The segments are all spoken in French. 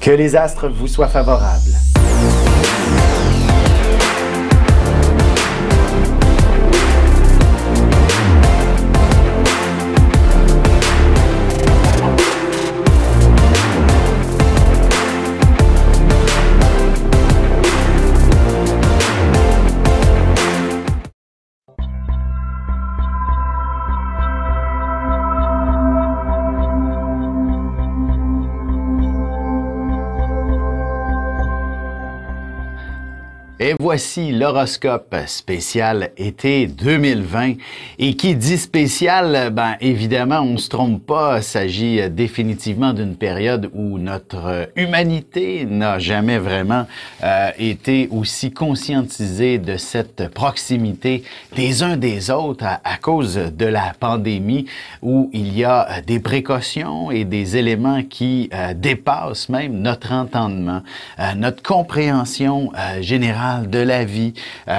Que les astres vous soient favorables. Et voici l'horoscope spécial été 2020. Et qui dit spécial, ben évidemment, on ne se trompe pas. Il s'agit définitivement d'une période où notre humanité n'a jamais vraiment été aussi conscientisée de cette proximité des uns des autres à cause de la pandémie, où il y a des précautions et des éléments qui dépassent même notre entendement, notre compréhension générale de la vie.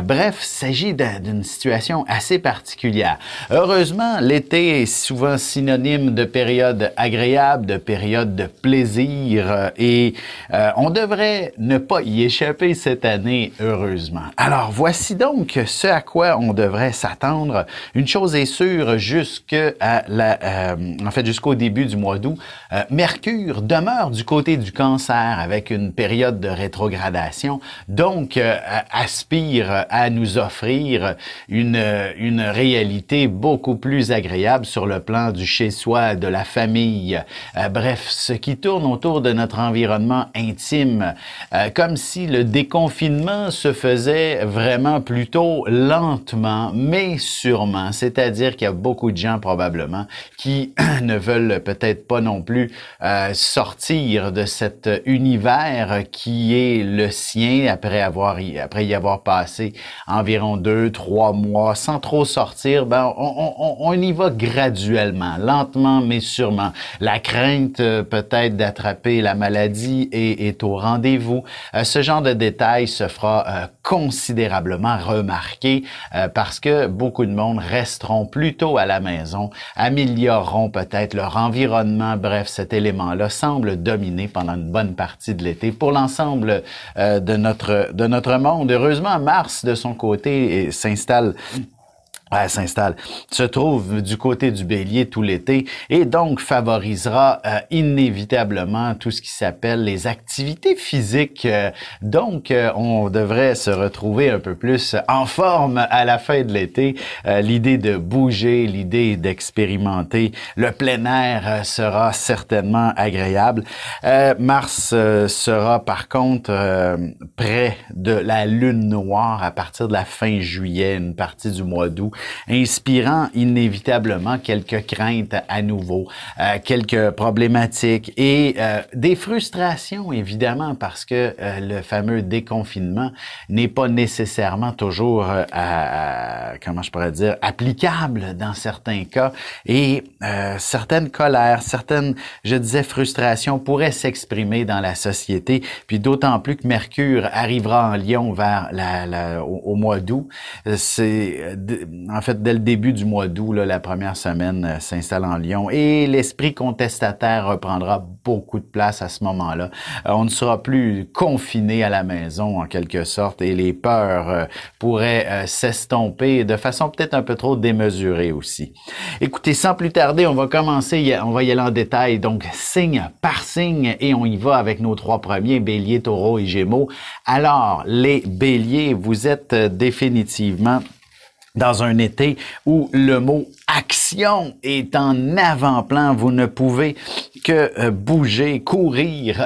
Bref, il s'agit d'une situation assez particulière. Heureusement, l'été est souvent synonyme de période agréable, de période de plaisir et on devrait ne pas y échapper cette année, heureusement. Alors, voici donc ce à quoi on devrait s'attendre. Une chose est sûre, jusqu'au début du mois d'août, Mercure demeure du côté du Cancer avec une période de rétrogradation. Donc, aspire à nous offrir une réalité beaucoup plus agréable sur le plan du chez-soi, de la famille. Bref, ce qui tourne autour de notre environnement intime, comme si le déconfinement se faisait vraiment plutôt lentement, mais sûrement. C'est-à-dire qu'il y a beaucoup de gens probablement qui ne veulent peut-être pas non plus sortir de cet univers qui est le sien après y avoir passé environ 2-3 mois sans trop sortir. Ben on y va graduellement, lentement mais sûrement. La crainte peut-être d'attraper la maladie est au rendez-vous. Ce genre de détails se fera considérablement remarquer parce que beaucoup de monde resteront plutôt à la maison, amélioreront peut-être leur environnement. Bref, cet élément-là semble dominer pendant une bonne partie de l'été pour l'ensemble de notre monde. Heureusement, Mars, de son côté, se trouve du côté du Bélier tout l'été et donc favorisera inévitablement tout ce qui s'appelle les activités physiques. Donc, on devrait se retrouver un peu plus en forme à la fin de l'été. L'idée de bouger, l'idée d'expérimenter le plein air sera certainement agréable. Mars sera par contre près de la lune noire à partir de la fin juillet, une partie du mois d'août, inspirant inévitablement quelques craintes à nouveau, quelques problématiques et des frustrations évidemment parce que le fameux déconfinement n'est pas nécessairement toujours applicable dans certains cas et certaines colères, certaines, je disais, frustrations pourraient s'exprimer dans la société, puis d'autant plus que Mercure arrivera en Lion vers au mois d'août. En fait, dès le début du mois d'août, la première semaine s'installe en Lion et l'esprit contestataire reprendra beaucoup de place à ce moment-là. On ne sera plus confiné à la maison en quelque sorte et les peurs pourraient s'estomper de façon peut-être un peu trop démesurée aussi. Écoutez, sans plus tarder, on va y aller en détail, donc signe par signe et on y va avec nos 3 premiers, Bélier, Taureau et Gémeaux. Alors, les Béliers, vous êtes définitivement dans un été où le mot action est en avant-plan. Vous ne pouvez que bouger, courir,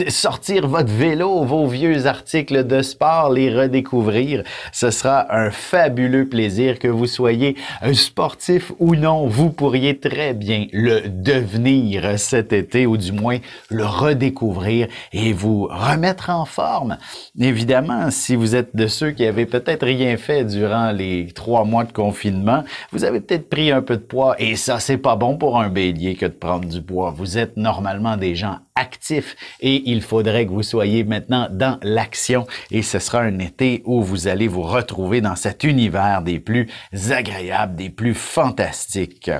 sortir votre vélo, vos vieux articles de sport, les redécouvrir. Ce sera un fabuleux plaisir que vous soyez un sportif ou non. Vous pourriez très bien le devenir cet été ou du moins le redécouvrir et vous remettre en forme. Évidemment, si vous êtes de ceux qui avaient peut-être rien fait durant les 3 mois de confinement, vous avez peut-être pris un peu de poids et ça, c'est pas bon pour un bélier que de prendre du poids. Vous êtes normalement des gens actifs et il faudrait que vous soyez maintenant dans l'action et ce sera un été où vous allez vous retrouver dans cet univers des plus agréables, des plus fantastiques.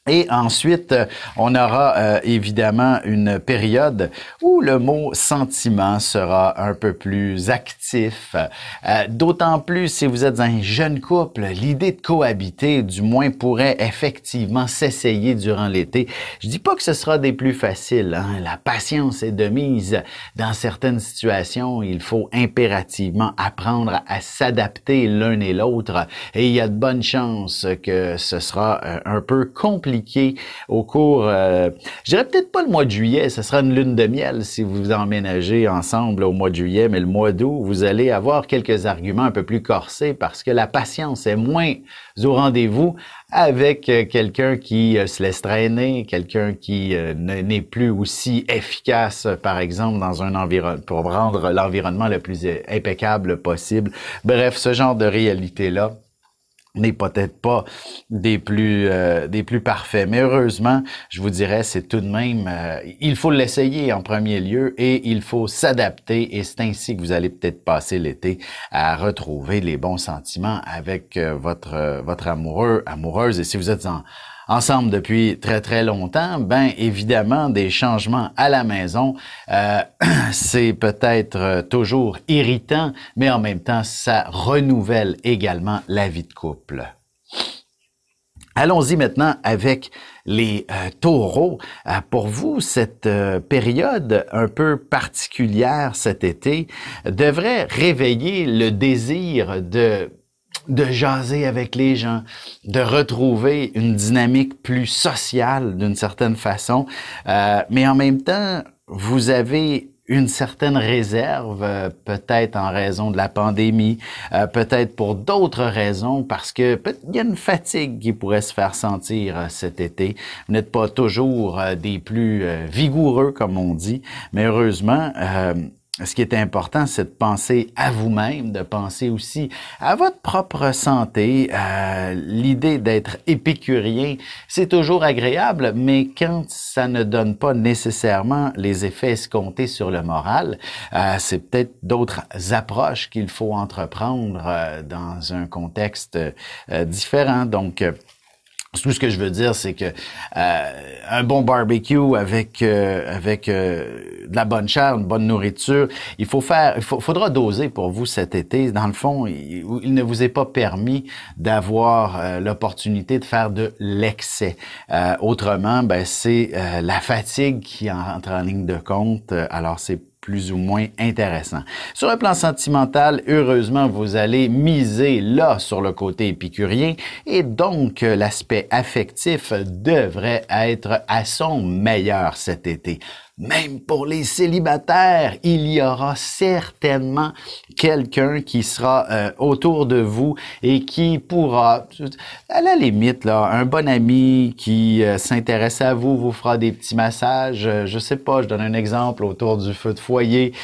Et ensuite, on aura évidemment une période où le mot sentiment sera un peu plus actif. D'autant plus si vous êtes un jeune couple, l'idée de cohabiter, du moins, pourrait effectivement s'essayer durant l'été. Je dis pas que ce sera des plus faciles, hein. La patience est de mise. Dans certaines situations, il faut impérativement apprendre à s'adapter l'un et l'autre. Et il y a de bonnes chances que ce sera un peu compliqué au cours, je dirais peut-être pas le mois de juillet, ce sera une lune de miel si vous emménagez ensemble au mois de juillet, mais le mois d'août, vous allez avoir quelques arguments un peu plus corsés parce que la patience est moins au rendez-vous avec quelqu'un qui se laisse traîner, quelqu'un qui n'est plus aussi efficace, par exemple, dans un environnement, pour rendre l'environnement le plus impeccable possible. Bref, ce genre de réalité-là n'est peut-être pas des plus parfaits. Mais heureusement, je vous dirais, c'est tout de même, il faut l'essayer en premier lieu et il faut s'adapter et c'est ainsi que vous allez peut-être passer l'été à retrouver les bons sentiments avec votre amoureux, amoureuse. Et si vous êtes ensemble depuis très, très longtemps, ben évidemment, des changements à la maison, c'est peut-être toujours irritant, mais en même temps, ça renouvelle également la vie de couple. Allons-y maintenant avec les taureaux. Pour vous, cette période un peu particulière cet été devrait réveiller le désir de jaser avec les gens, de retrouver une dynamique plus sociale d'une certaine façon, mais en même temps, vous avez une certaine réserve, peut-être en raison de la pandémie, peut-être pour d'autres raisons, parce que il y a une fatigue qui pourrait se faire sentir cet été. Vous n'êtes pas toujours des plus vigoureux, comme on dit, mais heureusement, ce qui est important, c'est de penser à vous-même, de penser aussi à votre propre santé. L'idée d'être épicurien, c'est toujours agréable, mais quand ça ne donne pas nécessairement les effets escomptés sur le moral, c'est peut-être d'autres approches qu'il faut entreprendre dans un contexte différent. Donc, tout ce que je veux dire, c'est que un bon barbecue avec de la bonne chair, une bonne nourriture, faudra doser pour vous cet été. Dans le fond, il ne vous est pas permis d'avoir l'opportunité de faire de l'excès. Autrement, ben c'est la fatigue qui entre en ligne de compte. Alors c'est plus ou moins intéressant. Sur le plan sentimental, heureusement, vous allez miser là sur le côté épicurien et donc l'aspect affectif devrait être à son meilleur cet été. Même pour les célibataires, il y aura certainement quelqu'un qui sera autour de vous et qui pourra, à la limite, là, un bon ami qui s'intéresse à vous, vous fera des petits massages. Je sais pas, je donne un exemple autour du feu de foyer.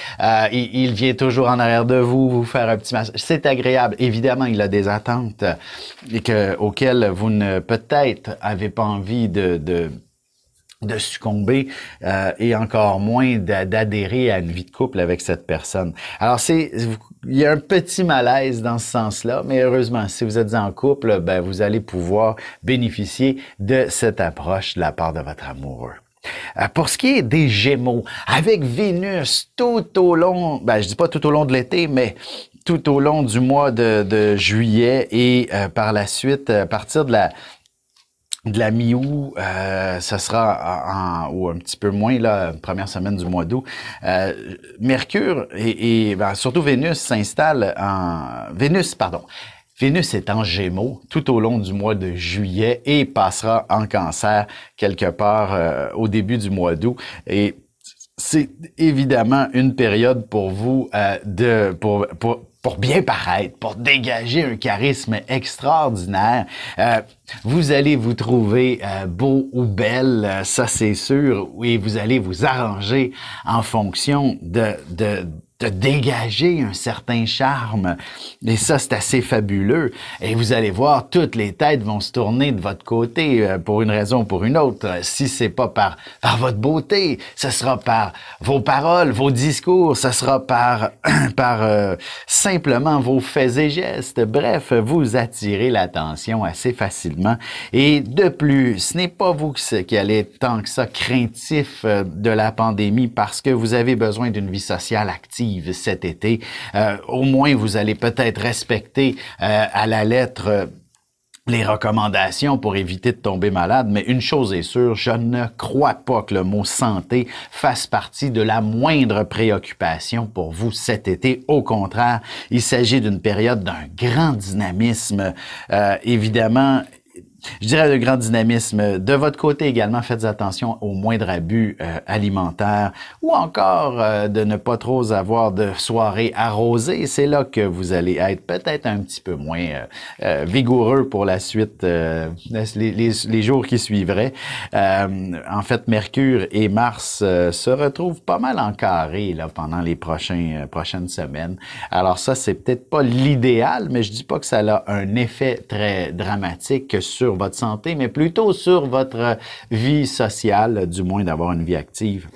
Il vient toujours en arrière de vous, vous faire un petit massage. C'est agréable. Évidemment, il a des attentes auxquelles vous ne peut-être avez pas envie de succomber et encore moins d'adhérer à une vie de couple avec cette personne. Alors il y a un petit malaise dans ce sens-là, mais heureusement, si vous êtes en couple, ben vous allez pouvoir bénéficier de cette approche de la part de votre amoureux. Pour ce qui est des Gémeaux, avec Vénus tout au long, je dis pas tout au long de l'été, mais tout au long du mois de juillet et par la suite, à partir de la mi-août, ça sera ou un petit peu moins la première semaine du mois d'août. Mercure et surtout Vénus s'installe Vénus est en Gémeaux tout au long du mois de juillet et passera en Cancer quelque part au début du mois d'août. Et c'est évidemment une période pour vous pour bien paraître, pour dégager un charisme extraordinaire. Vous allez vous trouver beau ou belle, ça c'est sûr, et vous allez vous arranger en fonction de dégager un certain charme. Et ça, c'est assez fabuleux. Et vous allez voir, toutes les têtes vont se tourner de votre côté pour une raison ou pour une autre. Si c'est pas par votre beauté, ce sera par vos paroles, vos discours, ce sera par simplement vos faits et gestes. Bref, vous attirez l'attention assez facilement. Et de plus, ce n'est pas vous qui allez être tant que ça craintif de la pandémie parce que vous avez besoin d'une vie sociale active cet été. Au moins, vous allez peut-être respecter à la lettre les recommandations pour éviter de tomber malade, mais une chose est sûre, je ne crois pas que le mot santé fasse partie de la moindre préoccupation pour vous cet été. Au contraire, il s'agit d'une période d'un grand dynamisme, évidemment. Je dirais de grand dynamisme. De votre côté également, faites attention au moindre abus alimentaire ou encore de ne pas trop avoir de soirées arrosées. C'est là que vous allez être peut-être un petit peu moins vigoureux pour la suite, les jours qui suivraient. En fait, Mercure et Mars se retrouvent pas mal en carré là, pendant les prochaines semaines. Alors ça, c'est peut-être pas l'idéal, mais je dis pas que ça a un effet très dramatique sur votre santé, mais plutôt sur votre vie sociale, du moins d'avoir une vie active.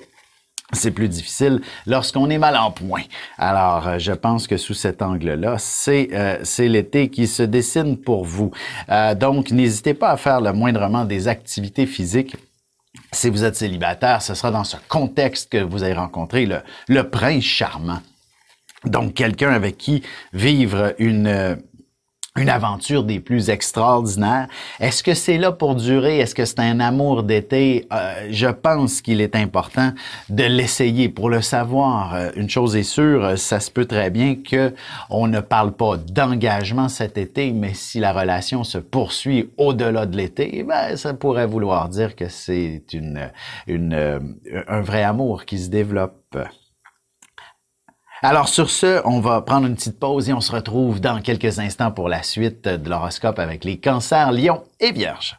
C'est plus difficile lorsqu'on est mal en point. Alors, je pense que sous cet angle-là, c'est l'été qui se dessine pour vous. Donc, n'hésitez pas à faire le moindrement des activités physiques. Si vous êtes célibataire, ce sera dans ce contexte que vous allez rencontrer le prince charmant. Donc, quelqu'un avec qui vivre une aventure des plus extraordinaires. Est-ce que c'est là pour durer? Est-ce que c'est un amour d'été? Je pense qu'il est important de l'essayer pour le savoir. Une chose est sûre, ça se peut très bien que on ne parle pas d'engagement cet été, mais si la relation se poursuit au-delà de l'été, ben, ça pourrait vouloir dire que c'est un vrai amour qui se développe. Alors sur ce, on va prendre une petite pause et on se retrouve dans quelques instants pour la suite de l'horoscope avec les cancers, lions et vierges.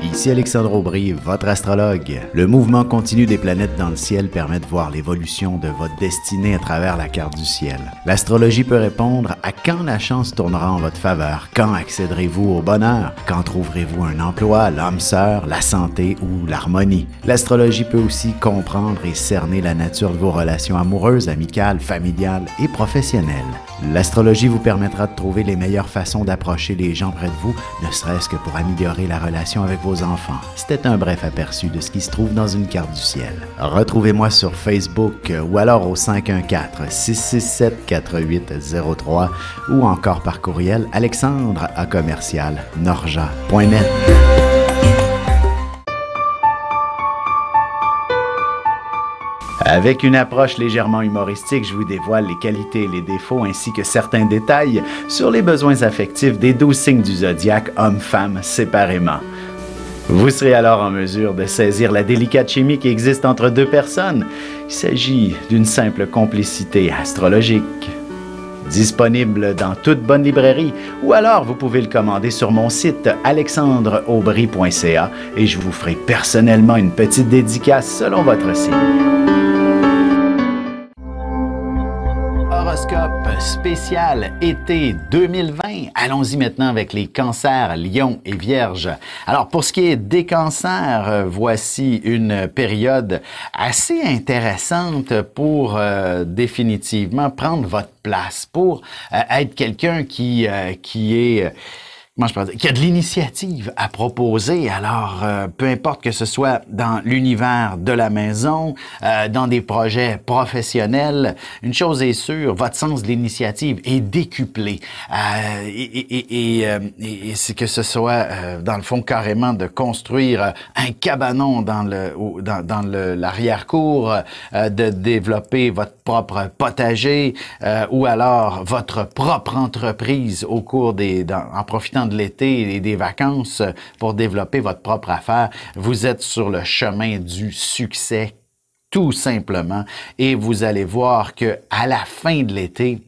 Ici Alexandre Aubry, votre astrologue. Le mouvement continu des planètes dans le ciel permet de voir l'évolution de votre destinée à travers la carte du ciel. L'astrologie peut répondre à quand la chance tournera en votre faveur, quand accéderez-vous au bonheur, quand trouverez-vous un emploi, l'âme sœur, la santé ou l'harmonie. L'astrologie peut aussi comprendre et cerner la nature de vos relations amoureuses, amicales, familiales et professionnelles. L'astrologie vous permettra de trouver les meilleures façons d'approcher les gens près de vous, ne serait-ce que pour améliorer la relation avec vos enfants. C'était un bref aperçu de ce qui se trouve dans une carte du ciel. Retrouvez-moi sur Facebook ou alors au 514-667-4803 ou encore par courriel alexandre@norja.net. Avec une approche légèrement humoristique, je vous dévoile les qualités et les défauts ainsi que certains détails sur les besoins affectifs des 12 signes du zodiaque, hommes-femmes séparément. Vous serez alors en mesure de saisir la délicate chimie qui existe entre deux personnes. Il s'agit d'une simple complicité astrologique. Disponible dans toute bonne librairie ou alors vous pouvez le commander sur mon site alexandreaubry.ca et je vous ferai personnellement une petite dédicace selon votre signe. Horoscope spécial été 2020. Allons-y maintenant avec les cancers, lions et vierges. Alors, pour ce qui est des cancers, voici une période assez intéressante pour définitivement prendre votre place, pour être quelqu'un qui est... Comment je peux dire, qui a de l'initiative à proposer. Alors, peu importe que ce soit dans l'univers de la maison, dans des projets professionnels, une chose est sûre, votre sens de l'initiative est décuplé. Et c'est que ce soit, dans le fond, carrément de construire un cabanon dans l'arrière-cour, de développer votre propre potager, ou alors votre propre entreprise au cours en profitant de l'été et des vacances pour développer votre propre affaire. Vous êtes sur le chemin du succès, tout simplement, et vous allez voir que à la fin de l'été,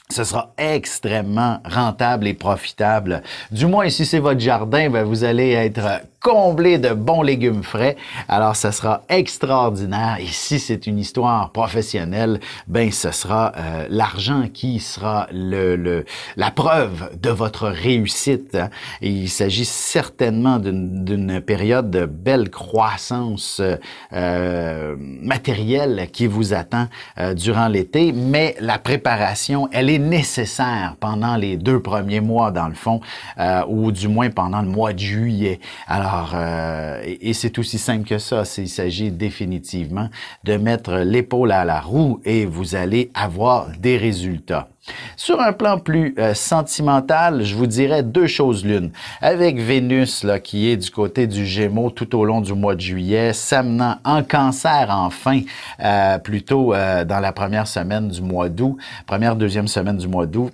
ce sera extrêmement rentable et profitable. Du moins, si c'est votre jardin, ben, vous allez être comblé de bons légumes frais. Alors, ça sera extraordinaire. Et si c'est une histoire professionnelle, ben, ce sera l'argent qui sera la preuve de votre réussite. Hein. Et il s'agit certainement d'une période de belle croissance matérielle qui vous attend durant l'été, mais la préparation, elle est nécessaire pendant les 2 premiers mois, dans le fond, ou du moins pendant le mois de juillet. Alors, et c'est aussi simple que ça. Il s'agit définitivement de mettre l'épaule à la roue et vous allez avoir des résultats. Sur un plan plus sentimental, je vous dirais 2 choses l'une. Avec Vénus, là, qui est du côté du Gémeaux tout au long du mois de juillet, s'amenant en Cancer enfin, plutôt dans la première semaine du mois d'août, deuxième semaine du mois d'août.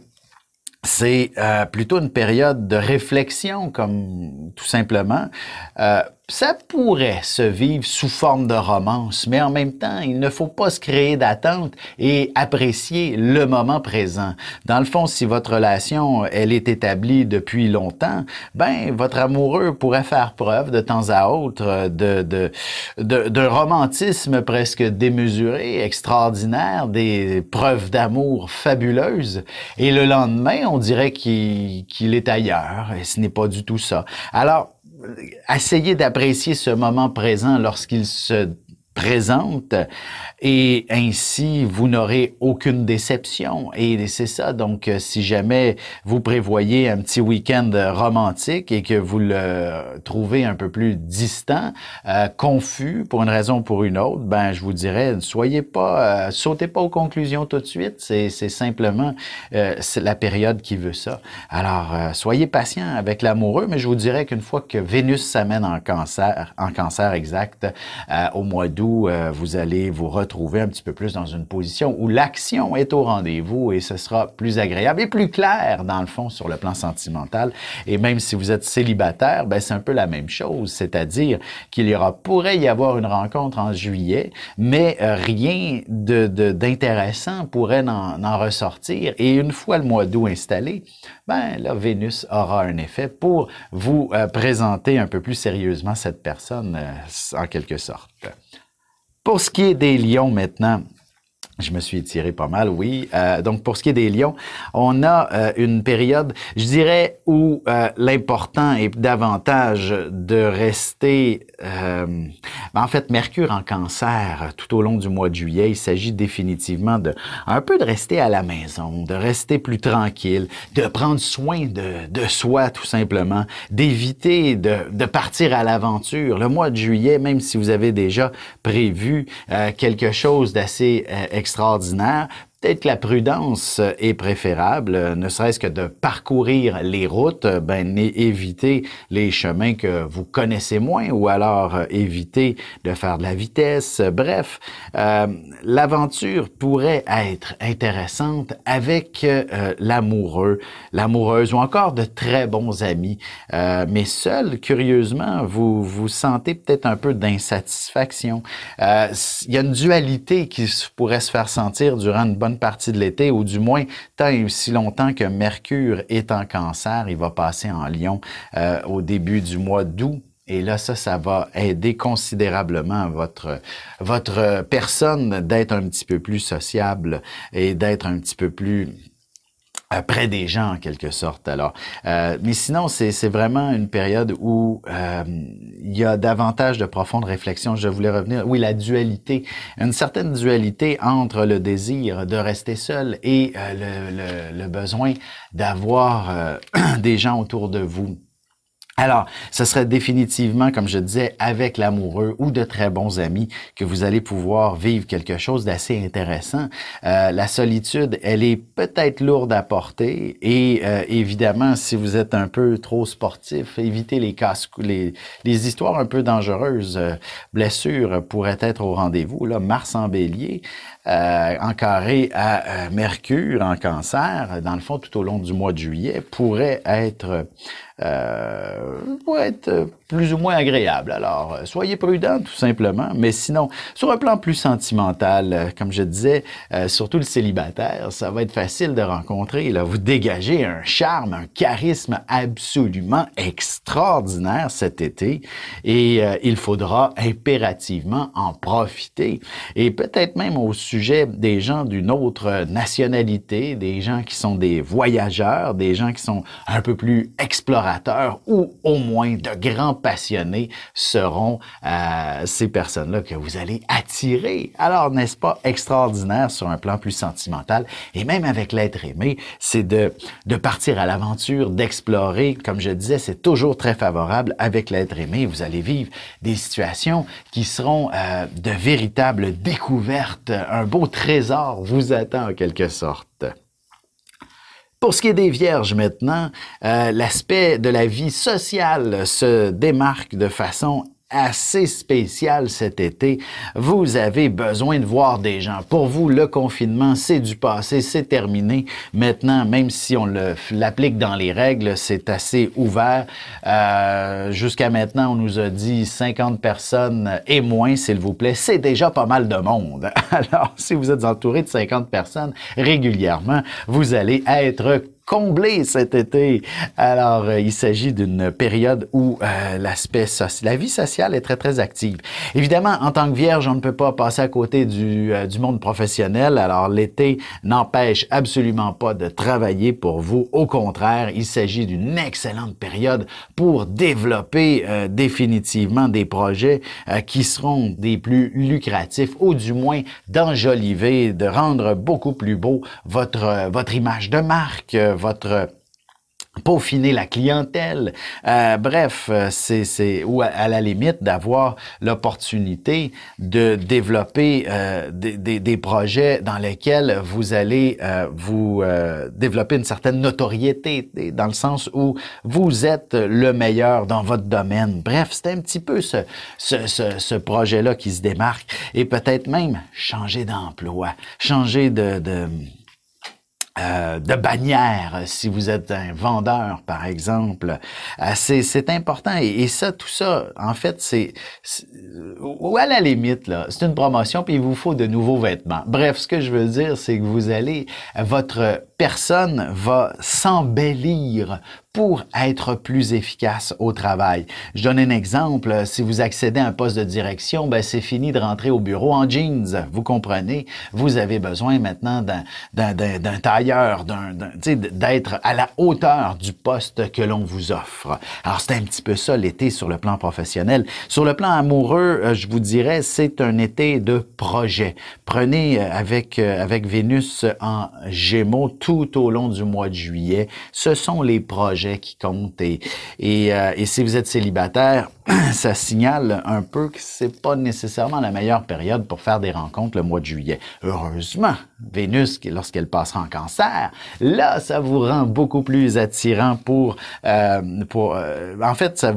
C'est plutôt une période de réflexion, comme tout simplement. Ça pourrait se vivre sous forme de romance, mais en même temps, il ne faut pas se créer d'attente et apprécier le moment présent. Dans le fond, si votre relation, elle est établie depuis longtemps, ben, votre amoureux pourrait faire preuve de temps à autre d'un romantisme presque démesuré, extraordinaire, des preuves d'amour fabuleuses. Et le lendemain, on dirait qu'il est ailleurs, et ce n'est pas du tout ça. Alors, essayez d'apprécier ce moment présent lorsqu'il se présente et ainsi vous n'aurez aucune déception. Et c'est ça, donc si jamais vous prévoyez un petit week-end romantique et que vous le trouvez un peu plus distant, confus pour une raison ou pour une autre, ben je vous dirais, sautez pas aux conclusions tout de suite, c'est simplement c'est la période qui veut ça. Alors soyez patient avec l'amoureux, mais je vous dirais qu'une fois que Vénus s'amène en cancer exact, au mois d'août, vous allez vous retrouver un petit peu plus dans une position où l'action est au rendez-vous et ce sera plus agréable et plus clair, dans le fond, sur le plan sentimental. Et même si vous êtes célibataire, ben c'est un peu la même chose, c'est-à-dire qu'il pourrait y avoir une rencontre en juillet, mais rien d'intéressant pourrait en ressortir. Et une fois le mois d'août installé, ben là, Vénus aura un effet pour vous présenter un peu plus sérieusement cette personne, en quelque sorte. Pour ce qui est des lions maintenant, je me suis étiré pas mal, oui. Donc, pour ce qui est des lions, on a une période, je dirais, où l'important est davantage de rester... en fait, Mercure en Cancer, tout au long du mois de juillet, il s'agit définitivement un peu de rester à la maison, de rester plus tranquille, de prendre soin de soi, tout simplement, d'éviter de partir à l'aventure. Le mois de juillet, même si vous avez déjà prévu quelque chose d'assez extraordinaire, peut-être que la prudence est préférable, ne serait-ce que de parcourir les routes, éviter les chemins que vous connaissez moins ou alors éviter de faire de la vitesse. Bref, l'aventure pourrait être intéressante avec l'amoureux, l'amoureuse ou encore de très bons amis. Mais seul, curieusement, vous sentez peut-être un peu d'insatisfaction. Il y a une dualité qui pourrait se faire sentir durant une bonne partie de l'été, ou du moins tant et aussi longtemps que Mercure est en Cancer, il va passer en Lion au début du mois d'août. Et là, ça va aider considérablement votre personne d'être un petit peu plus sociable et d'être un petit peu plus près des gens, en quelque sorte. Alors, mais sinon, c'est vraiment une période où il y a davantage de profonde réflexion. Je voulais revenir, oui, la dualité, une certaine dualité entre le désir de rester seul et le besoin d'avoir des gens autour de vous. Alors, ce serait définitivement, comme je disais, avec l'amoureux ou de très bons amis que vous allez pouvoir vivre quelque chose d'assez intéressant. La solitude, elle est peut-être lourde à porter et évidemment, si vous êtes un peu trop sportif, évitez les histoires un peu dangereuses. Blessures pourraient être au rendez-vous. Là, Mars en Bélier, en carré à Mercure en Cancer, dans le fond, tout au long du mois de juillet, pourrait être plus ou moins agréable. Alors, soyez prudents, tout simplement. Mais sinon, sur un plan plus sentimental, comme je disais, surtout le célibataire, ça va être facile de rencontrer. Là, vous dégagez un charme, un charisme absolument extraordinaire cet été et il faudra impérativement en profiter. Et peut-être même au sujet des gens d'une autre nationalité, des gens qui sont des voyageurs, des gens qui sont un peu plus explorateurs ou au moins de grands passionnés seront ces personnes-là que vous allez attirer. Alors, n'est-ce pas extraordinaire sur un plan plus sentimental? Et même avec l'être aimé, c'est de partir à l'aventure, d'explorer. Comme je disais, c'est toujours très favorable avec l'être aimé. Vous allez vivre des situations qui seront de véritables découvertes. Un beau trésor vous attend en quelque sorte. Pour ce qui est des vierges maintenant, l'aspect de la vie sociale se démarque de façon assez spéciale cet été. Vous avez besoin de voir des gens. Pour vous, le confinement, c'est du passé, c'est terminé. Maintenant, même si on l'applique dans les règles, c'est assez ouvert. Jusqu'à maintenant, on nous a dit 50 personnes et moins, s'il vous plaît. C'est déjà pas mal de monde. Alors, si vous êtes entouré de 50 personnes régulièrement, vous allez être comblé cet été. Alors, il s'agit d'une période où la vie sociale est très, très active. Évidemment, en tant que vierge, on ne peut pas passer à côté du monde professionnel. Alors, l'été n'empêche absolument pas de travailler pour vous. Au contraire, il s'agit d'une excellente période pour développer définitivement des projets qui seront des plus lucratifs ou du moins d'enjoliver, de rendre beaucoup plus beau votre image de marque, votre peaufiner la clientèle, bref, ou à la limite d'avoir l'opportunité de développer des projets dans lesquels vous allez développer une certaine notoriété, dans le sens où vous êtes le meilleur dans votre domaine. Bref, c'est un petit peu ce projet-là qui se démarque et peut-être même changer d'emploi, changer de bannière, si vous êtes un vendeur, par exemple. C'est important. Et ça, tout ça, en fait, ou à la limite, là, c'est une promotion, puis il vous faut de nouveaux vêtements. Bref, ce que je veux dire, c'est que votre personne va s'embellir pour être plus efficace au travail. Je donne un exemple. Si vous accédez à un poste de direction, ben c'est fini de rentrer au bureau en jeans. Vous comprenez? Vous avez besoin maintenant d'un tailleur, d'être à la hauteur du poste que l'on vous offre. Alors, c'est un petit peu ça l'été sur le plan professionnel. Sur le plan amoureux, je vous dirais, c'est un été de projet. Prenez avec Vénus en Gémeaux tout au long du mois de juillet. Ce sont les projets qui comptent et si vous êtes célibataire, ça signale un peu que c'est pas nécessairement la meilleure période pour faire des rencontres le mois de juillet. Heureusement, Vénus, lorsqu'elle passera en Cancer, là, ça vous rend beaucoup plus attirant en fait, ça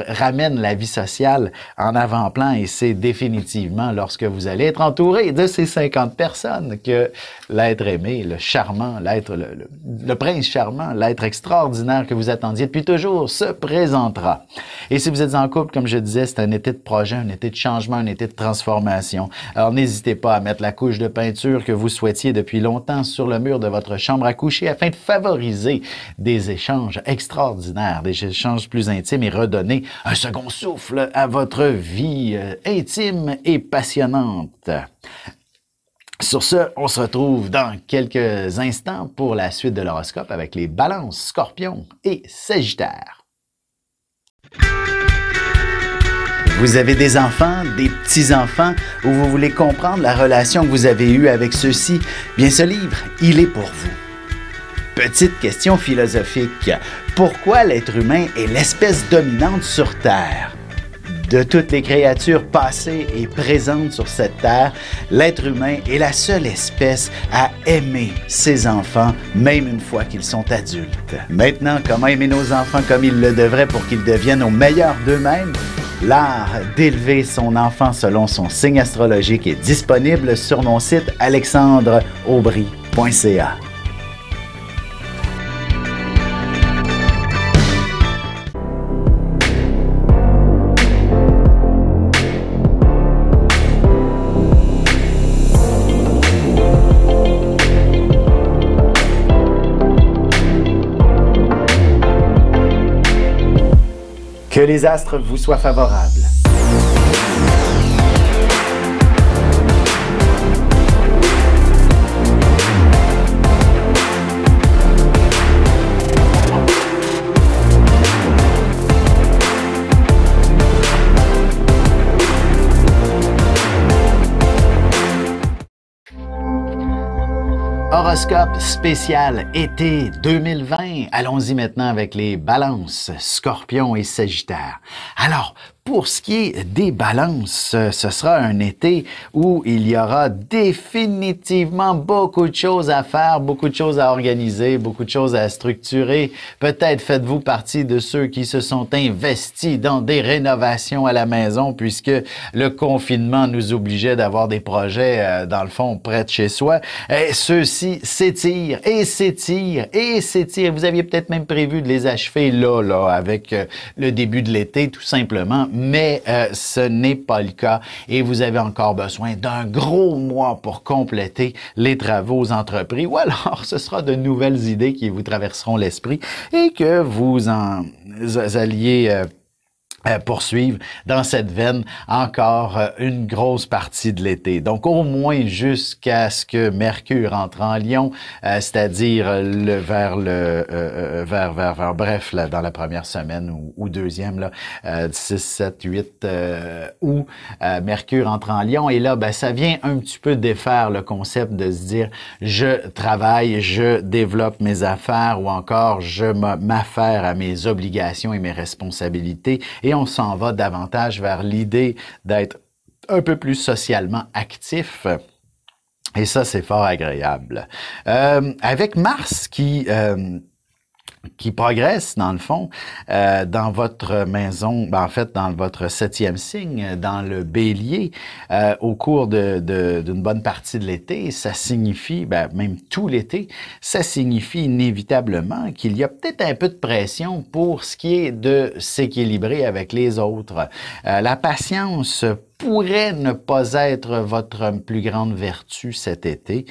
ramène la vie sociale en avant-plan et c'est définitivement lorsque vous allez être entouré de ces 50 personnes que l'être aimé, le charmant, le prince charmant, l'être extraordinaire que vous attendiez depuis toujours se présentera. Et si vous êtes en couple, comme je disais, c'est un été de projet, un été de changement, un été de transformation. Alors, n'hésitez pas à mettre la couche de peinture que vous souhaitiez depuis longtemps sur le mur de votre chambre à coucher afin de favoriser des échanges extraordinaires, des échanges plus intimes et redonner un second souffle à votre vie intime et passionnante. Sur ce, on se retrouve dans quelques instants pour la suite de l'horoscope avec les Balances, Scorpions et Sagittaires. Vous avez des enfants, des petits-enfants, ou vous voulez comprendre la relation que vous avez eue avec ceux-ci? Bien, ce livre, il est pour vous. Petite question philosophique. Pourquoi l'être humain est l'espèce dominante sur Terre? De toutes les créatures passées et présentes sur cette terre, l'être humain est la seule espèce à aimer ses enfants, même une fois qu'ils sont adultes. Maintenant, comment aimer nos enfants comme ils le devraient pour qu'ils deviennent au meilleur d'eux-mêmes? L'art d'élever son enfant selon son signe astrologique est disponible sur mon site alexandreaubry.ca. Que les astres vous soient favorables. Horoscope spécial été 2020. Allons-y maintenant avec les balances, scorpions et sagittaires. Alors, pour ce qui est des balances, ce sera un été où il y aura définitivement beaucoup de choses à faire, beaucoup de choses à organiser, beaucoup de choses à structurer. Peut-être faites-vous partie de ceux qui se sont investis dans des rénovations à la maison puisque le confinement nous obligeait d'avoir des projets, dans le fond, près de chez soi. Et ceux-ci s'étirent et s'étirent et s'étirent. Vous aviez peut-être même prévu de les achever là, avec le début de l'été, tout simplement. Mais ce n'est pas le cas et vous avez encore besoin d'un gros mois pour compléter les travaux entrepris ou alors ce sera de nouvelles idées qui vous traverseront l'esprit et que vous alliez poursuivre dans cette veine encore une grosse partie de l'été. Donc, au moins jusqu'à ce que Mercure entre en Lion, c'est-à-dire bref, là, dans la première semaine ou deuxième, là, 6, 7, 8 août, Mercure entre en Lion. Et là, ben, ça vient un petit peu défaire le concept de se dire je travaille, je développe mes affaires ou encore je m'affaire à mes obligations et mes responsabilités. Et on s'en va davantage vers l'idée d'être un peu plus socialement actif. Et ça, c'est fort agréable. Avec Mars qui progresse, dans le fond, dans votre maison, en fait, dans votre 7e signe, dans le Bélier, au cours d'une bonne partie de l'été, ça signifie, même tout l'été, ça signifie inévitablement qu'il y a peut-être un peu de pression pour ce qui est de s'équilibrer avec les autres. La patience pourrait ne pas être votre plus grande vertu cet été.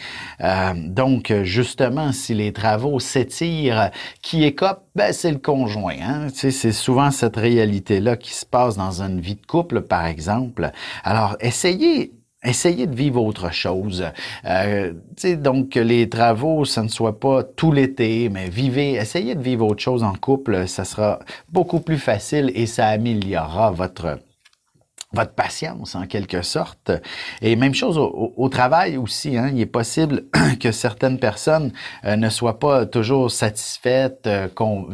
Donc, justement, si les travaux s'étirent, qui écope, c'est le conjoint. Hein? Tu sais, c'est souvent cette réalité-là qui se passe dans une vie de couple, par exemple. Alors, essayez de vivre autre chose. Donc, que les travaux, ça ne soit pas tout l'été, mais essayez de vivre autre chose en couple. Ça sera beaucoup plus facile et ça améliorera votre patience, en quelque sorte. Et même chose au travail aussi. Hein. Il est possible que certaines personnes ne soient pas toujours satisfaites.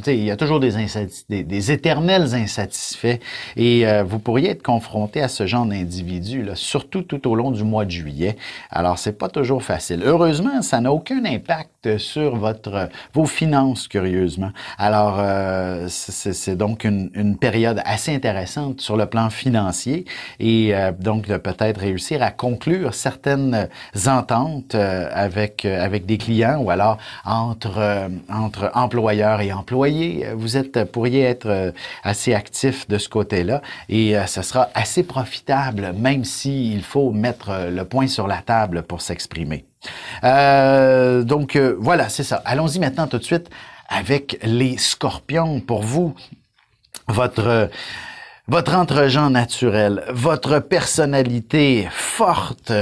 Il y a toujours des éternels insatisfaits. Et vous pourriez être confronté à ce genre d'individus, surtout tout au long du mois de juillet. Alors, c'est pas toujours facile. Heureusement, ça n'a aucun impact sur vos finances, curieusement. Alors, c'est donc une période assez intéressante sur le plan financier. Et donc de peut-être réussir à conclure certaines ententes avec des clients ou alors entre employeurs et employés. Pourriez être assez actif de ce côté-là et ce sera assez profitable, même s'il faut mettre le point sur la table pour s'exprimer. Donc voilà, c'est ça. Allons-y maintenant tout de suite avec les scorpions. Pour vous, votre entre-gens naturel, votre personnalité forte,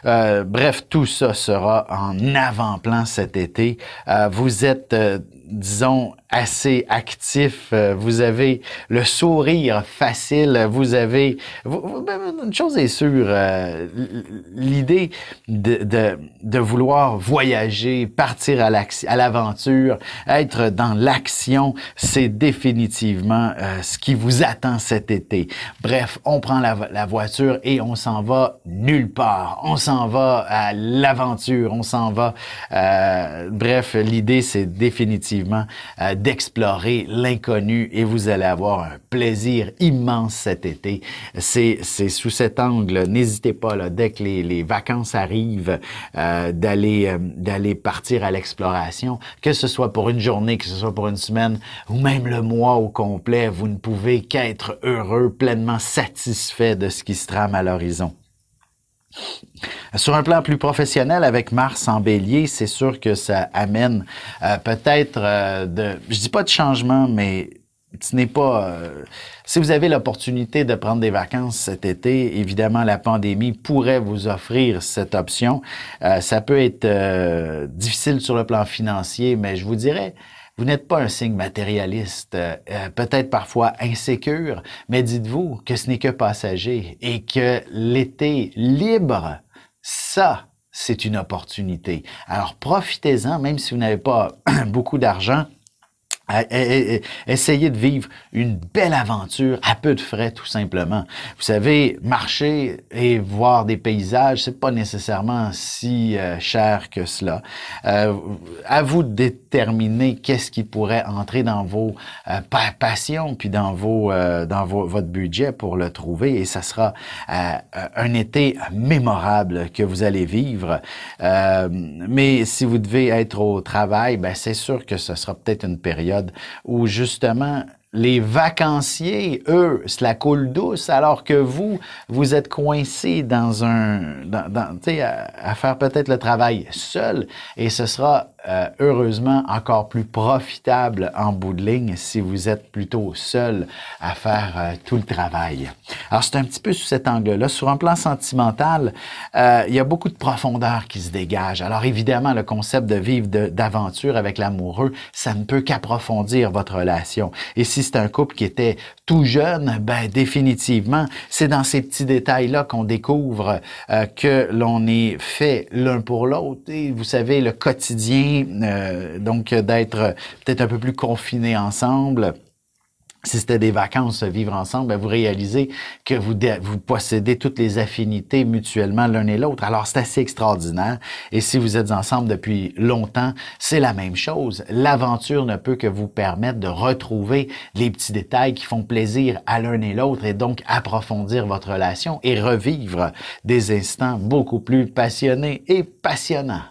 bref, tout ça sera en avant-plan cet été. Vous êtes, disons, assez actif, vous avez le sourire facile, vous avez... une chose est sûre, l'idée de vouloir voyager, partir à l'aventure, être dans l'action, c'est définitivement ce qui vous attend cet été. Bref, on prend la voiture et on s'en va nulle part. On s'en va à l'aventure, on s'en va... bref, l'idée, c'est définitivement d'explorer l'inconnu et vous allez avoir un plaisir immense cet été. C'est sous cet angle, n'hésitez pas, là, dès que les vacances arrivent, d'aller partir à l'exploration, que ce soit pour une journée, que ce soit pour une semaine ou même le mois au complet, vous ne pouvez qu'être heureux, pleinement satisfait de ce qui se trame à l'horizon. Sur un plan plus professionnel, avec Mars en Bélier, c'est sûr que ça amène peut-être je dis pas de changement, mais ce n'est pas... si vous avez l'opportunité de prendre des vacances cet été, évidemment, la pandémie pourrait vous offrir cette option. Ça peut être difficile sur le plan financier, mais je vous dirais, vous n'êtes pas un signe matérialiste, peut-être parfois insécure, mais dites-vous que ce n'est que passager et que l'été libre, ça, c'est une opportunité. Alors, profitez-en, même si vous n'avez pas beaucoup d'argent. Essayez de vivre une belle aventure à peu de frais, tout simplement. Vous savez, marcher et voir des paysages, c'est pas nécessairement si cher que cela. À vous de déterminer qu'est-ce qui pourrait entrer dans vos passions, puis dans votre budget pour le trouver, et ça sera un été mémorable que vous allez vivre. Mais si vous devez être au travail, ben c'est sûr que ce sera peut-être une période où justement les vacanciers, eux, cela coule douce, alors que vous êtes coincés dans à faire peut-être le travail seul, et ce sera heureusement encore plus profitable en bout de ligne si vous êtes plutôt seul à faire tout le travail. Alors, c'est un petit peu sous cet angle-là. Sur un plan sentimental, il y a beaucoup de profondeur qui se dégage. Alors, évidemment, le concept de vivre d'aventure avec l'amoureux, ça ne peut qu'approfondir votre relation. Et si c'est un couple qui était tout jeune, ben définitivement, c'est dans ces petits détails-là qu'on découvre que l'on est fait l'un pour l'autre. Et vous savez, le quotidien, donc d'être peut-être un peu plus confinés ensemble. Si c'était des vacances, vivre ensemble, ben vous réalisez que vous possédez toutes les affinités mutuellement l'un et l'autre. Alors, c'est assez extraordinaire. Et si vous êtes ensemble depuis longtemps, c'est la même chose. L'aventure ne peut que vous permettre de retrouver les petits détails qui font plaisir à l'un et l'autre et donc approfondir votre relation et revivre des instants beaucoup plus passionnés et passionnants.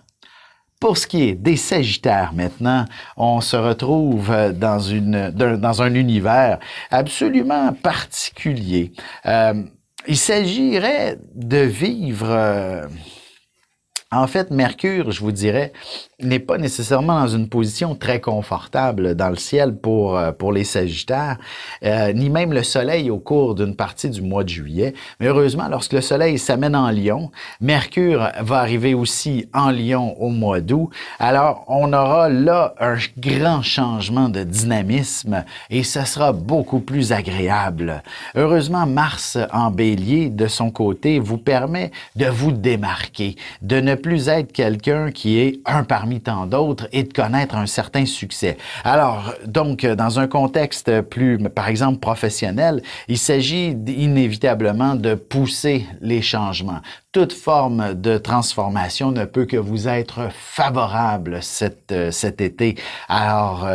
Pour ce qui est des Sagittaires maintenant, on se retrouve dans un univers absolument particulier. Il s'agirait de vivre... En fait, Mercure, je vous dirais, n'est pas nécessairement dans une position très confortable dans le ciel pour les Sagittaires, ni même le Soleil au cours d'une partie du mois de juillet. Mais heureusement, lorsque le Soleil s'amène en Lion, Mercure va arriver aussi en Lion au mois d'août. Alors, on aura là un grand changement de dynamisme et ce sera beaucoup plus agréable. Heureusement, Mars en Bélier, de son côté, vous permet de vous démarquer, de ne plus être quelqu'un qui est un parmi tant d'autres et de connaître un certain succès. Alors, donc, dans un contexte plus, par exemple, professionnel, il s'agit inévitablement de pousser les changements. Toute forme de transformation ne peut que vous être favorable cet été. Alors,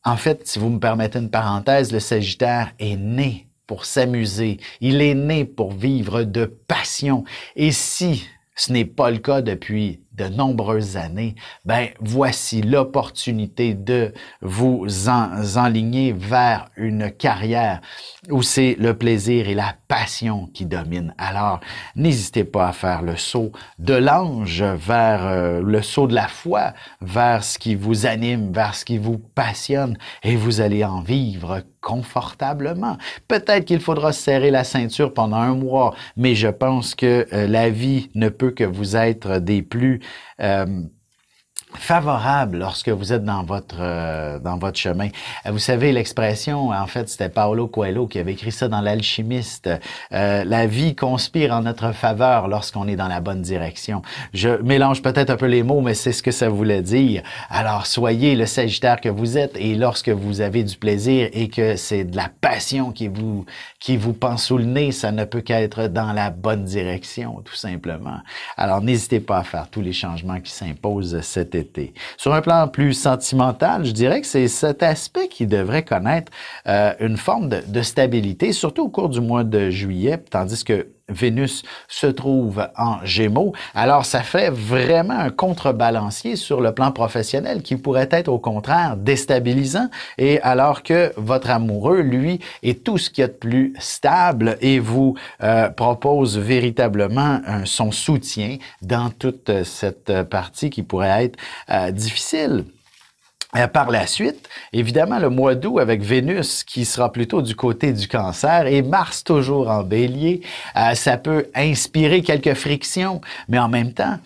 en fait, si vous me permettez une parenthèse, le Sagittaire est né pour s'amuser. Il est né pour vivre de passion. Et si ce n'est pas le cas depuis de nombreuses années, ben voici l'opportunité de vous enligner vers une carrière où c'est le plaisir et la passion qui dominent. Alors, n'hésitez pas à faire le saut de l'ange vers le saut de la foi, vers ce qui vous anime, vers ce qui vous passionne, et vous allez en vivre confortablement. Peut-être qu'il faudra serrer la ceinture pendant un mois, mais je pense que la vie ne peut que vous être des plus favorable lorsque vous êtes dans votre chemin. Vous savez, l'expression, en fait, c'était Paulo Coelho qui avait écrit ça dans L'Alchimiste. La vie conspire en notre faveur lorsqu'on est dans la bonne direction. Je mélange peut-être un peu les mots, mais c'est ce que ça voulait dire. Alors, soyez le Sagittaire que vous êtes, et lorsque vous avez du plaisir et que c'est de la passion qui vous pend sous le nez, ça ne peut qu'être dans la bonne direction, tout simplement. Alors, n'hésitez pas à faire tous les changements qui s'imposent cet été. Sur un plan plus sentimental, je dirais que c'est cet aspect qui devrait connaître une forme de stabilité, surtout au cours du mois de juillet, tandis que Vénus se trouve en Gémeaux. Alors, ça fait vraiment un contrebalancier sur le plan professionnel qui pourrait être au contraire déstabilisant, et alors que votre amoureux, lui, est tout ce qu'il y a de plus stable et vous propose véritablement son soutien dans toute cette partie qui pourrait être difficile. Par la suite, évidemment, le mois d'août avec Vénus qui sera plutôt du côté du Cancer et Mars toujours en Bélier, ça peut inspirer quelques frictions, mais en même temps,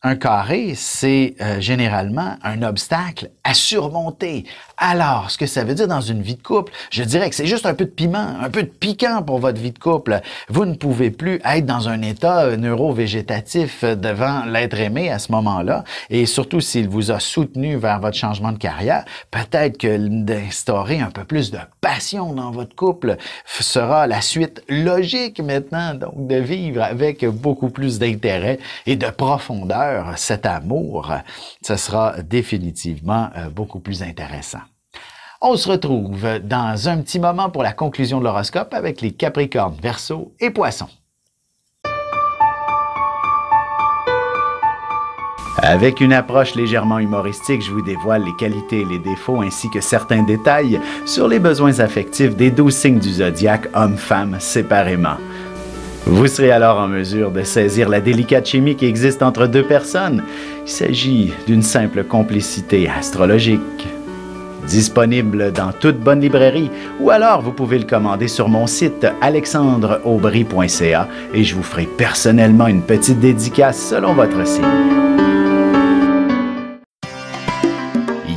un carré, c'est généralement un obstacle à surmonter. Alors, ce que ça veut dire dans une vie de couple, je dirais que c'est juste un peu de piment, un peu de piquant pour votre vie de couple. Vous ne pouvez plus être dans un état neuro-végétatif devant l'être aimé à ce moment-là. Et surtout, s'il vous a soutenu vers votre changement de carrière, peut-être que d'instaurer un peu plus de passion dans votre couple sera la suite logique maintenant, donc de vivre avec beaucoup plus d'intérêt et de profondeur cet amour. Ce sera définitivement beaucoup plus intéressant. On se retrouve dans un petit moment pour la conclusion de l'horoscope avec les Capricornes, Verseaux et Poissons. Avec une approche légèrement humoristique, je vous dévoile les qualités et les défauts ainsi que certains détails sur les besoins affectifs des 12 signes du zodiaque, hommes-femmes séparément. Vous serez alors en mesure de saisir la délicate chimie qui existe entre deux personnes. Il s'agit d'une simple complicité astrologique. Disponible dans toute bonne librairie ou alors vous pouvez le commander sur mon site alexandreaubry.ca et je vous ferai personnellement une petite dédicace selon votre signe.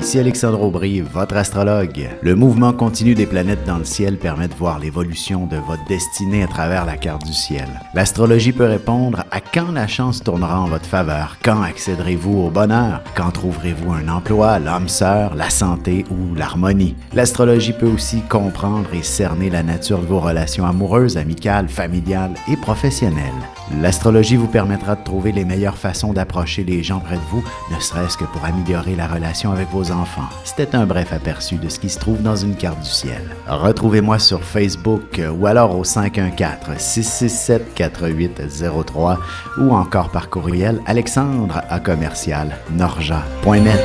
Ici Alexandre Aubry, votre astrologue. Le mouvement continu des planètes dans le ciel permet de voir l'évolution de votre destinée à travers la carte du ciel. L'astrologie peut répondre à quand la chance tournera en votre faveur, quand accéderez-vous au bonheur, quand trouverez-vous un emploi, l'âme sœur, la santé ou l'harmonie. L'astrologie peut aussi comprendre et cerner la nature de vos relations amoureuses, amicales, familiales et professionnelles. L'astrologie vous permettra de trouver les meilleures façons d'approcher les gens près de vous, ne serait-ce que pour améliorer la relation avec vos enfants. C'était un bref aperçu de ce qui se trouve dans une carte du ciel. Retrouvez-moi sur Facebook ou alors au 514-667-4803 ou encore par courriel alexandre@norja.net.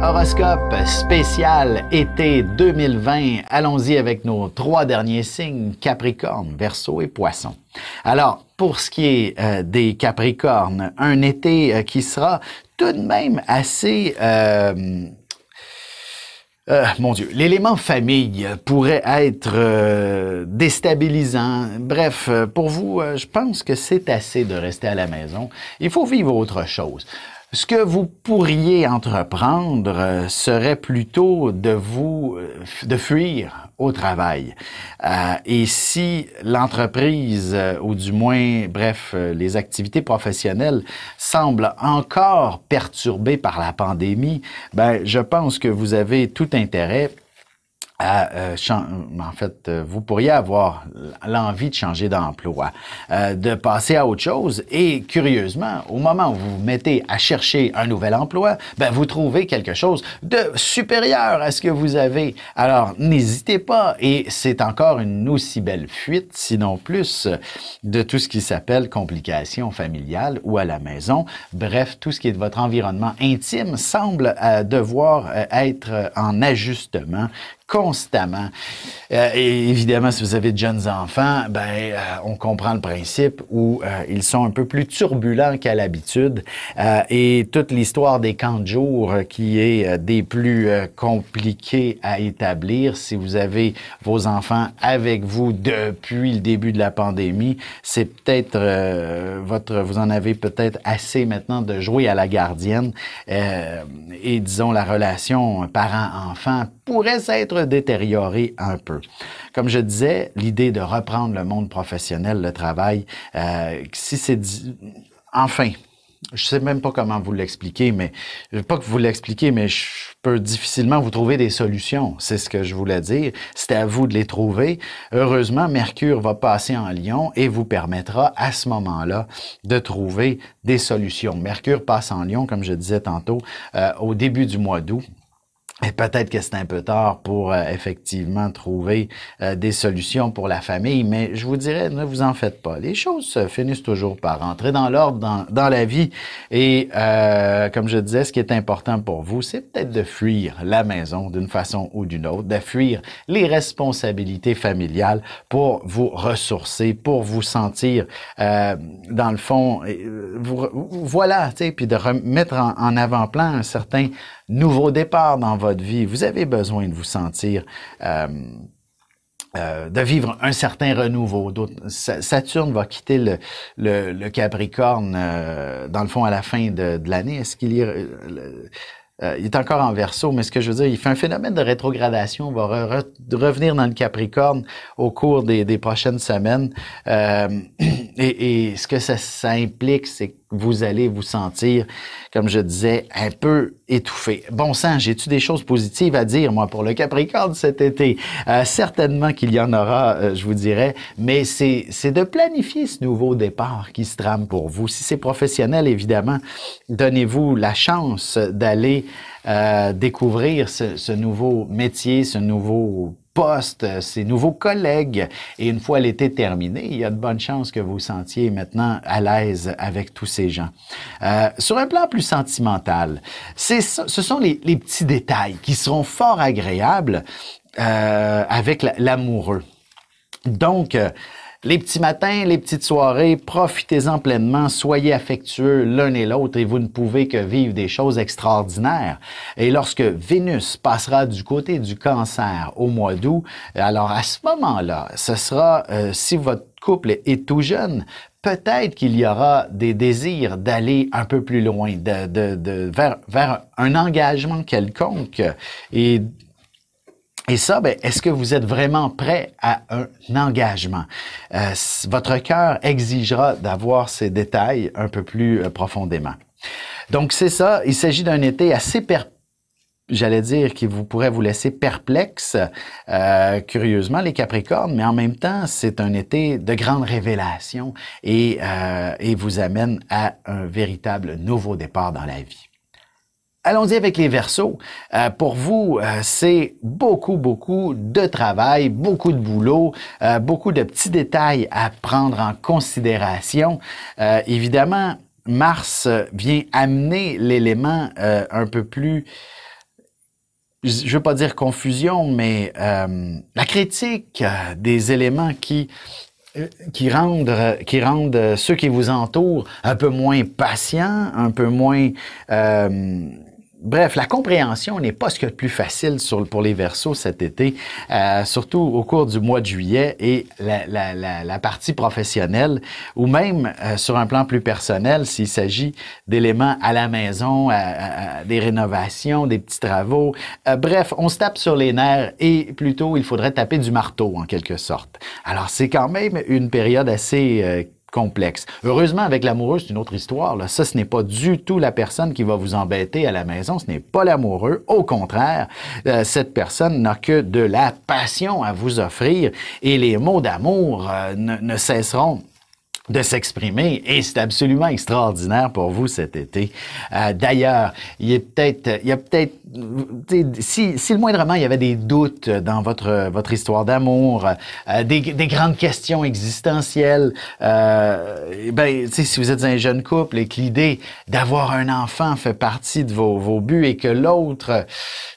Horoscope spécial été 2020. Allons-y avec nos 3 derniers signes, Capricorne, Verseau et Poisson. Alors, pour ce qui est des Capricornes, un été qui sera tout de même assez... mon Dieu, l'élément famille pourrait être déstabilisant. Bref, pour vous, je pense que c'est assez de rester à la maison. Il faut vivre autre chose. Ce que vous pourriez entreprendre serait plutôt de fuir au travail. Et si l'entreprise, ou du moins, bref, les activités professionnelles semblent encore perturbées par la pandémie, ben, je pense que vous avez tout intérêt vous pourriez avoir l'envie de changer d'emploi, de passer à autre chose et curieusement, au moment où vous vous mettez à chercher un nouvel emploi, ben vous trouvez quelque chose de supérieur à ce que vous avez. Alors, n'hésitez pas et c'est encore une aussi belle fuite, sinon plus, de tout ce qui s'appelle complications familiales ou à la maison. Bref, tout ce qui est de votre environnement intime semble devoir être en ajustement constamment. Et évidemment, si vous avez de jeunes enfants, on comprend le principe où ils sont un peu plus turbulents qu'à l'habitude. Et toute l'histoire des camps de jour qui est des plus compliqués à établir, si vous avez vos enfants avec vous depuis le début de la pandémie, c'est peut-être vous en avez peut-être assez maintenant de jouer à la gardienne. Et disons, la relation parent-enfant pourrait s'être détériorée un peu. Comme je disais, l'idée de reprendre le monde professionnel, le travail, si c'est... Enfin, je sais même pas comment vous l'expliquer, mais pas que vous l'expliquez, mais je peux difficilement vous trouver des solutions. C'est ce que je voulais dire. C'est à vous de les trouver. Heureusement, Mercure va passer en Lion et vous permettra à ce moment-là de trouver des solutions. Mercure passe en Lion, comme je disais tantôt, au début du mois d'août. Et peut-être que c'est un peu tard pour effectivement trouver des solutions pour la famille, mais je vous dirais, ne vous en faites pas. Les choses finissent toujours par rentrer dans l'ordre dans la vie. Et comme je disais, ce qui est important pour vous, c'est peut-être de fuir la maison d'une façon ou d'une autre, de fuir les responsabilités familiales pour vous ressourcer, pour vous sentir, dans le fond, voilà, tu sais, puis de remettre en avant-plan un certain nouveau départ dans votre vie. Vous avez besoin de vous sentir, de vivre un certain renouveau. Saturne va quitter le Capricorne, dans le fond, à la fin de l'année. Est-ce qu'il y a... il est encore en Verseau, mais ce que je veux dire, il fait un phénomène de rétrogradation, va revenir dans le Capricorne au cours des prochaines semaines. Et ce que ça implique, c'est que vous allez vous sentir, comme je disais, un peu étouffé. Bon sang, j'ai-tu des choses positives à dire, moi, pour le Capricorne cet été? Certainement qu'il y en aura, je vous dirais, mais c'est de planifier ce nouveau départ qui se trame pour vous. Si c'est professionnel, évidemment, donnez-vous la chance d'aller découvrir ce nouveau métier, ce nouveau poste, ces nouveaux collègues. Et une fois l'été terminé, il y a de bonnes chances que vous vous sentiez maintenant à l'aise avec tous ces gens. Sur un plan plus sentimental, ce sont les petits détails qui seront fort agréables avec l'amoureux. Donc, les petits matins, les petites soirées, profitez-en pleinement, soyez affectueux l'un et l'autre et vous ne pouvez que vivre des choses extraordinaires. Et lorsque Vénus passera du côté du Cancer au mois d'août, alors à ce moment-là, ce sera, si votre couple est tout jeune, peut-être qu'il y aura des désirs d'aller un peu plus loin, vers un engagement quelconque. Et ça, ben, est-ce que vous êtes vraiment prêt à un engagement? Votre cœur exigera d'avoir ces détails un peu plus profondément. Donc, c'est ça. Il s'agit d'un été assez j'allais dire qui pourrait vous laisser perplexe, curieusement, les Capricornes, mais en même temps, c'est un été de grandes révélations et vous amène à un véritable nouveau départ dans la vie. Allons-y avec les Verseaux. Pour vous, c'est beaucoup de travail, beaucoup de boulot, beaucoup de petits détails à prendre en considération. Évidemment, Mars vient amener l'élément un peu plus, je veux pas dire confusion, mais la critique des éléments qui rendent ceux qui vous entourent un peu moins patients, un peu moins... Bref, la compréhension n'est pas ce qu'il y a de plus facile pour les Verseaux cet été, surtout au cours du mois de juillet et la partie professionnelle, ou même sur un plan plus personnel, s'il s'agit d'éléments à la maison, des rénovations, des petits travaux. Bref, on se tape sur les nerfs et plutôt il faudrait taper du marteau en quelque sorte. Alors c'est quand même une période assez complexe. Heureusement, avec l'amoureux, c'est une autre histoire. Là. Ça, ce n'est pas du tout la personne qui va vous embêter à la maison. Ce n'est pas l'amoureux. Au contraire, cette personne n'a que de la passion à vous offrir et les mots d'amour ne cesseront de s'exprimer et c'est absolument extraordinaire pour vous cet été. D'ailleurs, il y a peut-être, si le moindrement il y avait des doutes dans votre histoire d'amour, des grandes questions existentielles, si vous êtes un jeune couple et que l'idée d'avoir un enfant fait partie de vos buts et que l'autre,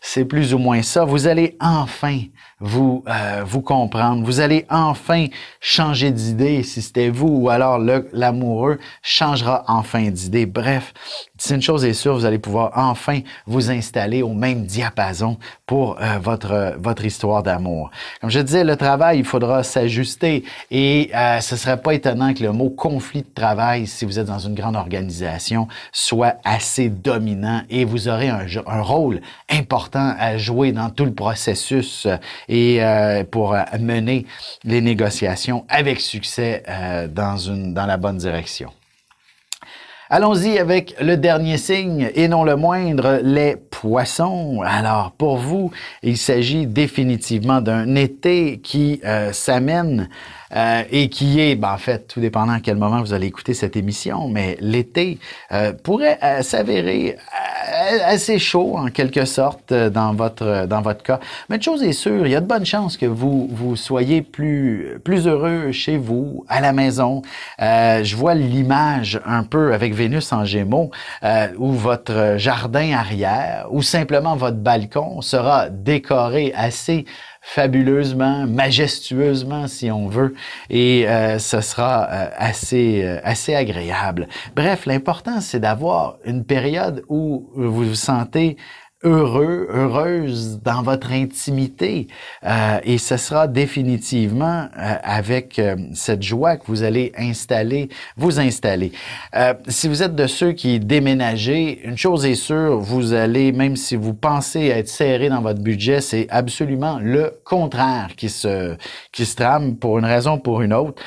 c'est plus ou moins ça, vous allez enfin vous comprendre. Vous allez enfin changer d'idée si c'était vous ou alors l'amoureux changera enfin d'idée. Bref, si une chose est sûre, vous allez pouvoir enfin vous installer au même diapason pour votre histoire d'amour. Comme je disais, le travail, il faudra s'ajuster et ce serait pas étonnant que le mot conflit de travail, si vous êtes dans une grande organisation, soit assez dominant et vous aurez un rôle important à jouer dans tout le processus et pour mener les négociations avec succès dans la bonne direction. Allons-y avec le dernier signe, et non le moindre, les poissons. Alors, pour vous, il s'agit définitivement d'un été qui s'amène et qui est, en fait, tout dépendant à quel moment vous allez écouter cette émission, mais l'été pourrait s'avérer assez chaud, en quelque sorte, dans votre cas. Mais une chose est sûre, il y a de bonnes chances que vous soyez plus heureux chez vous, à la maison. Je vois l'image un peu avec Vénus en Gémeaux, où votre jardin arrière, ou simplement votre balcon sera décoré assez fabuleusement, majestueusement, si on veut, et ce sera assez agréable. Bref, l'important, c'est d'avoir une période où vous vous sentez heureux, heureuse dans votre intimité. Et ce sera définitivement avec cette joie que vous allez vous installer. Si vous êtes de ceux qui déménagez, une chose est sûre, vous allez, même si vous pensez être serré dans votre budget, c'est absolument le contraire qui se trame pour une raison ou pour une autre.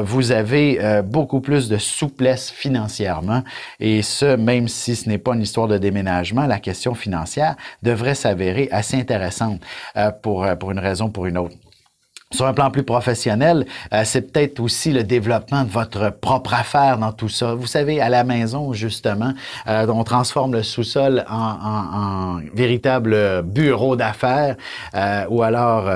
Vous avez beaucoup plus de souplesse financièrement, et ce, même si ce n'est pas une histoire de déménagement, la question financière devrait s'avérer assez intéressante pour une raison ou pour une autre. Sur un plan plus professionnel, c'est peut-être aussi le développement de votre propre affaire dans tout ça. Vous savez, à la maison, justement, on transforme le sous-sol en véritable bureau d'affaires, ou alors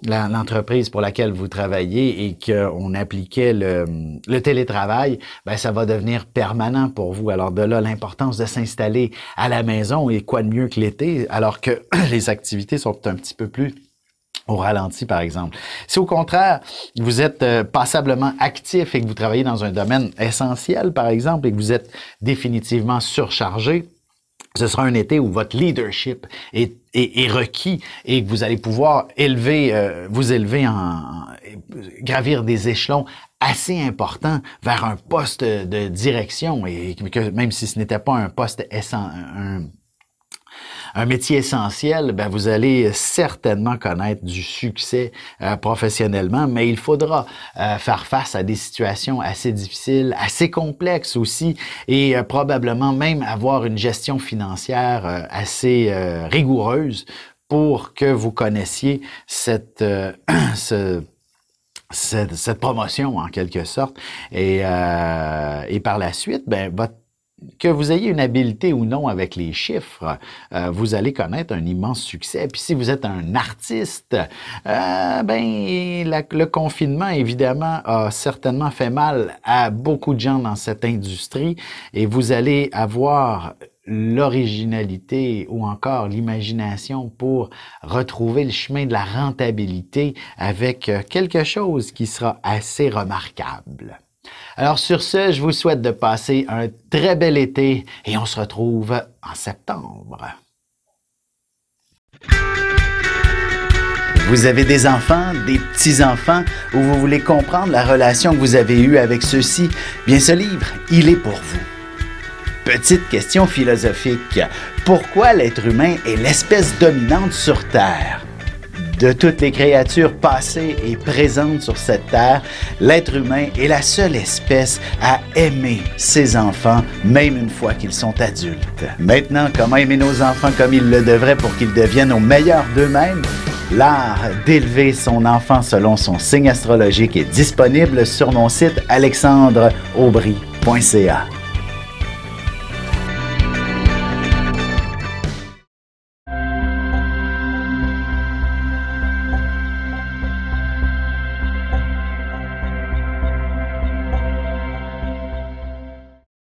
l'entreprise pour laquelle vous travaillez et qu'on appliquait le télétravail, ben ça va devenir permanent pour vous. Alors de là, l'importance de s'installer à la maison, et quoi de mieux que l'été, alors que les activités sont un petit peu plus au ralenti, par exemple. Si au contraire, vous êtes passablement actif et que vous travaillez dans un domaine essentiel, par exemple, et que vous êtes définitivement surchargé, ce sera un été où votre leadership est requis et que vous allez pouvoir gravir des échelons assez importants vers un poste de direction, et que même si ce n'était pas un poste un métier essentiel, ben vous allez certainement connaître du succès professionnellement, mais il faudra faire face à des situations assez difficiles, assez complexes aussi, et probablement même avoir une gestion financière assez rigoureuse pour que vous connaissiez cette promotion en quelque sorte, et par la suite, ben que vous ayez une habileté ou non avec les chiffres, vous allez connaître un immense succès. Puis si vous êtes un artiste, le confinement, évidemment, a certainement fait mal à beaucoup de gens dans cette industrie, et vous allez avoir l'originalité ou encore l'imagination pour retrouver le chemin de la rentabilité avec quelque chose qui sera assez remarquable. Alors sur ce, je vous souhaite de passer un très bel été et on se retrouve en septembre. Vous avez des enfants, des petits-enfants, ou vous voulez comprendre la relation que vous avez eue avec ceux-ci? Bien, ce livre, il est pour vous. Petite question philosophique. Pourquoi l'être humain est l'espèce dominante sur Terre? De toutes les créatures passées et présentes sur cette terre, l'être humain est la seule espèce à aimer ses enfants, même une fois qu'ils sont adultes. Maintenant, comment aimer nos enfants comme ils le devraient pour qu'ils deviennent au meilleur d'eux-mêmes? L'art d'élever son enfant selon son signe astrologique est disponible sur mon site alexandreaubry.ca.